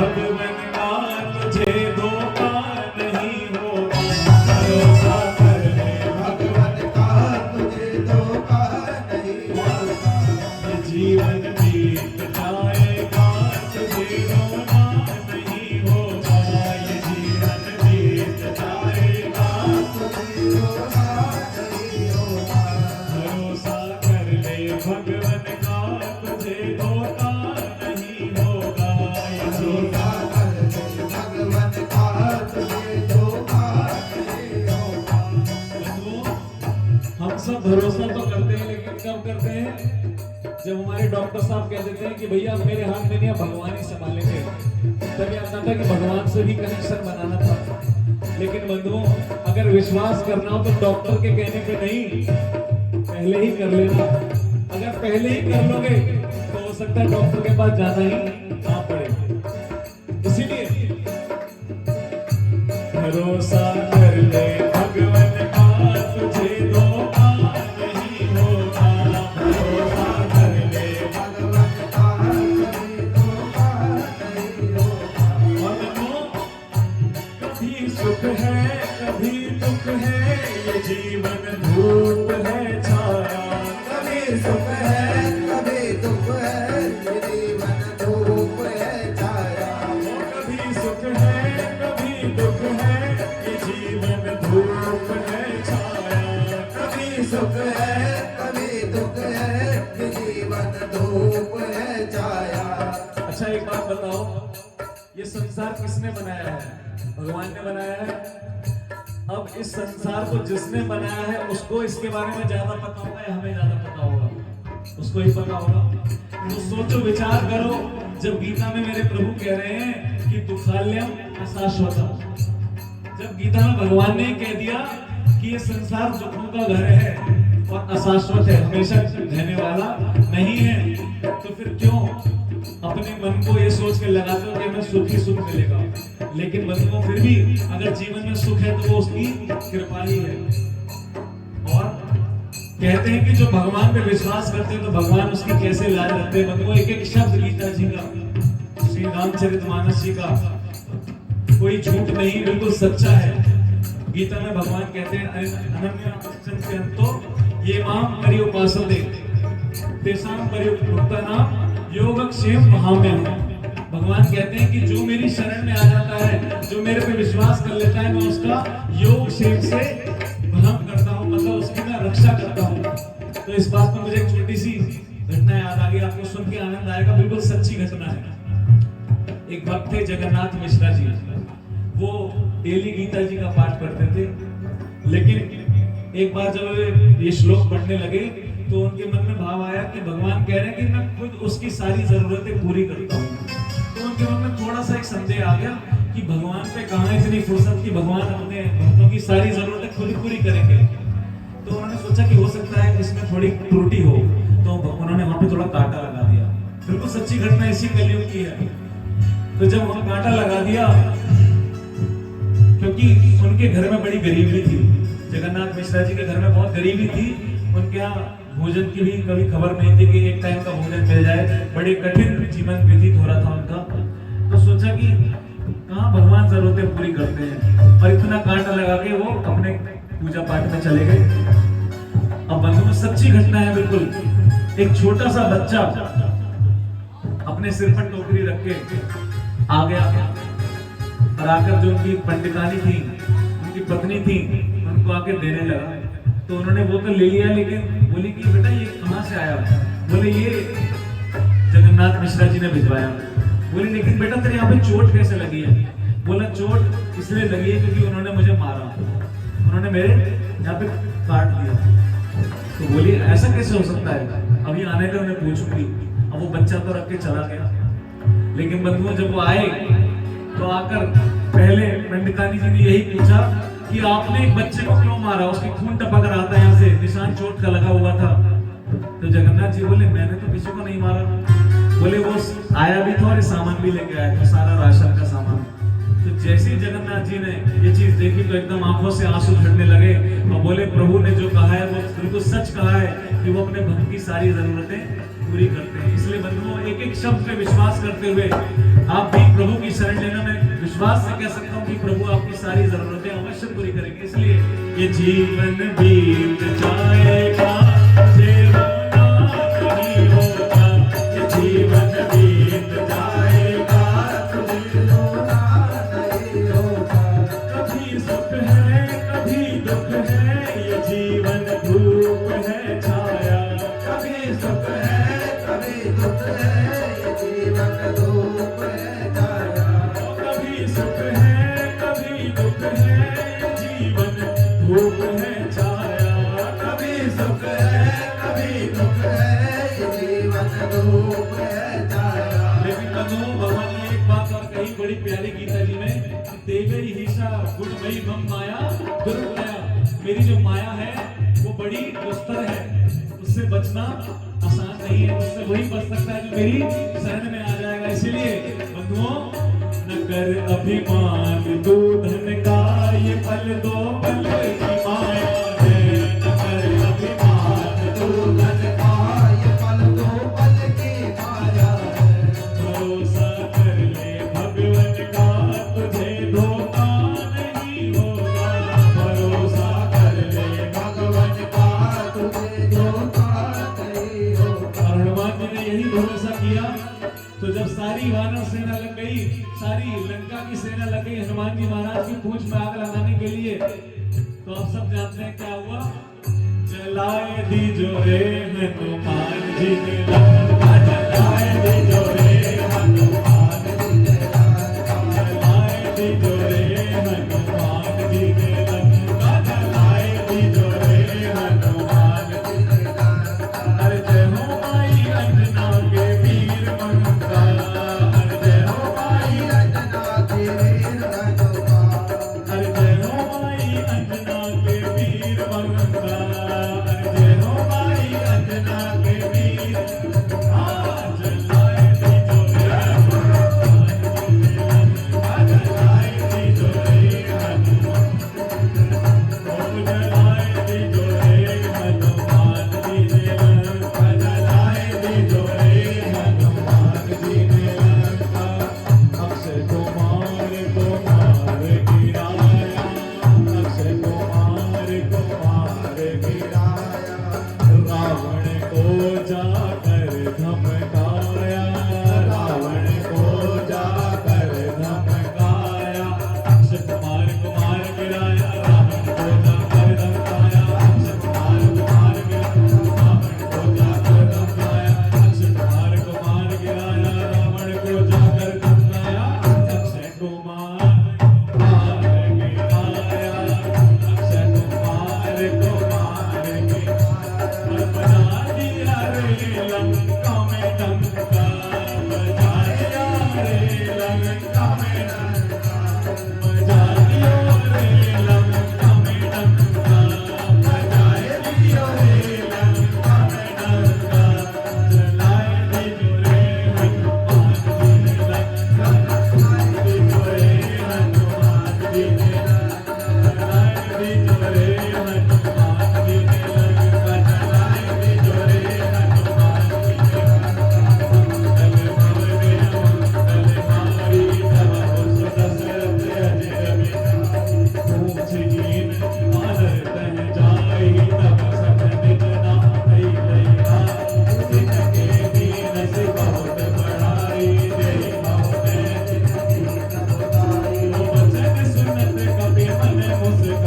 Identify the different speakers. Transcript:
Speaker 1: भगवान का तुझे धोखा नहीं होगा। भरोसा कर ले
Speaker 2: भगवान का तुझे धोखा नहीं होगा।
Speaker 1: ये जीवन बीत जाएगा तुझे रोना नहीं होगा। ये जीवन बीत जाएगा
Speaker 2: तुझे धोखा नहीं होगा।
Speaker 1: भरोसा कर ले भगवान का तुझे धोखा नहीं होगा। ये
Speaker 2: भरोसा कर ले भगवान का तुझे धोखा नहीं होगा।
Speaker 1: हम सब भरोसा तो करते हैं, लेकिन कब करते हैं? जब हमारे डॉक्टर साहब कह देते हैं कि भैया मेरे हाथ में नहीं है, भगवान ही संभालेंगे, तब याद आता कि भगवान से भी कनेक्शन बनाना था। लेकिन बंधुओं, अगर विश्वास करना हो तो डॉक्टर के कहने पे नहीं, पहले ही कर लेना। अगर पहले ही कर लोगे तो हो सकता है डॉक्टर के पास जाना ही ना पड़े। इसीलिए भरोसा कर ले भगवान का तुझे धोखा नहीं होगा। भरोसा कर ले
Speaker 2: भगवान का तुझे धोखा नहीं होगा।
Speaker 1: मनों, कभी सुख है कभी दुख है, ये जीवन धूप है छाया।
Speaker 2: कभी सुख है कभी दुख है, ये जीवन धूप है छाया।
Speaker 1: कभी सुख है कभी दुख है, ये जीवन धूप है छाया।
Speaker 2: कभी सुख है कभी दुख है, ये जीवन धूप है छाया।
Speaker 1: अच्छा एक बात बताओ, ये संसार किसने बनाया है? भगवान ने बनाया है। अब इस संसार को जिसने बनाया है उसको इसके बारे में ज्यादा पता होगा या हमें ज्यादा पता होगा? उसको ही पता होगा। तो सोचो, विचार करो, जब गीता में मेरे प्रभु कह रहे हैं कि दुखाल्यम अशाश्वतम, जब गीता में भगवान ने कह दिया कि ये संसार दुखों का घर है और अशाश्वत है, हमेशा रहने वाला नहीं है, तो फिर क्यों अपने मन को ये सोच के लगाते हो कि हमें सुख ही सुख मिलेगा? लेकिन बंधुओं, फिर भी अगर जीवन में सुख है तो वो उसकी कृपा ही है। और कहते हैं कि जो भगवान पे विश्वास करते हैं तो भगवान उसकी कैसे लाज रखते हैं। बंधुओं, एक एक शब्द गीता जी का, श्री रामचरितमानस जी का कोई झूठ नहीं, बिल्कुल सच्चा है। गीता में भगवान कहते हैं अनन्याश्चिन्तयन्तो ये मां पर्युपासते तेषां पर्युक्तानां योगक्षेम महाम्यहम्। भगवान कहते हैं कि जो मेरी शरण में आ जाता है, जो मेरे पे विश्वास कर लेता है, मैं उसका योग क्षेम से भ्रम करता हूँ, मतलब उसकी मैं रक्षा करता हूँ। तो इस बात में मुझे एक छोटी सी घटना याद आ गई, आपको सुन के आनंद आएगा, बिल्कुल सच्ची घटना है। एक भक्त थे जगन्नाथ मिश्रा जी, वो डेली गीता जी का पाठ करते थे। लेकिन एक बार जब ये श्लोक पढ़ने लगे तो उनके मन में भाव आया कि भगवान कह रहे हैं कि मैं खुद उसकी सारी जरूरतें पूरी करता हूँ। तो उनके मन में थोड़ा सा एक संदेह आ गया कि भगवान पे कहाँ इतनी फुर्सत कि भगवान अपने भक्तों की सारी जरूरतें खुद ही पूरी करेंगे। तो उन्होंने सोचा कि हो सकता है इसमें थोड़ी त्रुटि हो, तो उन्होंने वहां पे थोड़ा कांटा लगा दिया। बिल्कुल सच्ची घटना इसी कलयुग की है। तो जब वहां कांटा लगा दिया, क्योंकि उनके घर में बड़ी गरीबी थी, जगन्नाथ मिश्रा जी के घर में बहुत गरीबी थी, उनके यहाँ भोजन की भी कभी खबर नहीं थी कि एक टाइम का भोजन मिल जाए, बड़े कठिन जीवन व्यतीत हो रहा था उनका। तो सोचा कि कहाँ भगवान जरूरतें पूरी करते हैं, और इतना कांटा लगा के वो अपने पूजा पाठ में चले गए। अब बंधुओं, सच्ची घटना है बिल्कुल। एक छोटा सा बच्चा अपने सिर पर टोकरी रख के आ गया, और आकर जो उनकी पंडितानी थी, उनकी पत्नी थी, उनको आके देने लगा। तो उन्होंने वो तो ले लिया, लेकिन बोली कि बेटा ये कहाँ से आया? बोले ये जगन्नाथ मिश्रा जी ने भिजवाया। बोली लेकिन बेटा तेरे यहाँ पे चोट कैसे लगी है? बोला चोट इसलिए लगी है क्योंकि उन्होंने मुझे मारा, उन्होंने मेरे यहाँ पे काट दिया। तो बोली ऐसा कैसे हो सकता है? अभी आने का उन्हें पूछूंगी। अब वो बच्चा तो रख के चला गया। लेकिन बंधुओं, जब वो आए तो आकर पहले पंडितानी जी ने यही पूछा कि आपने एक बच्चे को क्यों मारा? उसके खून टपक रहा था, यहाँ से निशान चोट का लगा हुआ था। तो जगन्नाथ जी बोले मैंने तो किसी को नहीं मारा। बोले वो आया भी था और सामान भी लेके आया था, सारा राशन का सामान। तो जैसे ही जगन्नाथ जी ने ये चीज देखी तो एकदम आंखों से आंसू झड़ने लगे और बोले प्रभु ने जो कहा है वो बिल्कुल सच कहा है कि वो अपने भक्त की सारी जरूरतें पूरी करते हैं। इसलिए बंधुओं, एक एक शब्द पे विश्वास करते हुए आप भी प्रभु की विश्वास से कह सकता हूँ कि प्रभु आपकी सारी जरूरतें अवश्य पूरी करेंगे। इसलिए ये जीवन बीत जाएगा, मुझे रोना नहीं होगा। ये जीवन बीत जाएगा,
Speaker 2: तुझे रोना नहीं होगा।
Speaker 1: कभी सुख है कभी दुख है, ये जीवन धूप है छाया।
Speaker 2: कभी सुख है कभी दुख है, ये जीवन धूप है छाया।
Speaker 1: कभी सुख है कभी दुख है, ये जीवन धूप है छाया।
Speaker 2: कभी सुख है कभी दुख है, ये जीवन धूप है छाया।
Speaker 1: लेकिन बंधुओं, भगवान ने एक बात और कही बड़ी प्यारी गीता जी में, देवई हिषा गुणमयी मम माया दुर्गया। मेरी जो माया है वो बड़ी दुस्तर है, उससे बचना आसान नहीं है। उससे वही बच सकता है जो मेरी शरण में आ जाएगा। इसीलिए बंधुओं, न कर अभिमान तू धन का, ये पल दो पल की माया है। न कर अभिमान
Speaker 2: तू धन का, ये पल दो पल की माया है।
Speaker 1: भरोसा कर ले भगवन का, तुझे धोखा नहीं होगा। भरोसा कर ले
Speaker 2: भगवान का, तुझे धोखा नहीं होगा।
Speaker 1: और हनुमान जी ने यही भरोसा किया। तो जब सारी वानर सेना लग गई, सारी लंका की सेना लग गई हनुमान जी महाराज की पूंछ में आग लगाने के लिए, तो आप सब जानते हैं क्या हुआ। जलाए दी जो रे हनुमान जी ने लंका जलाए दी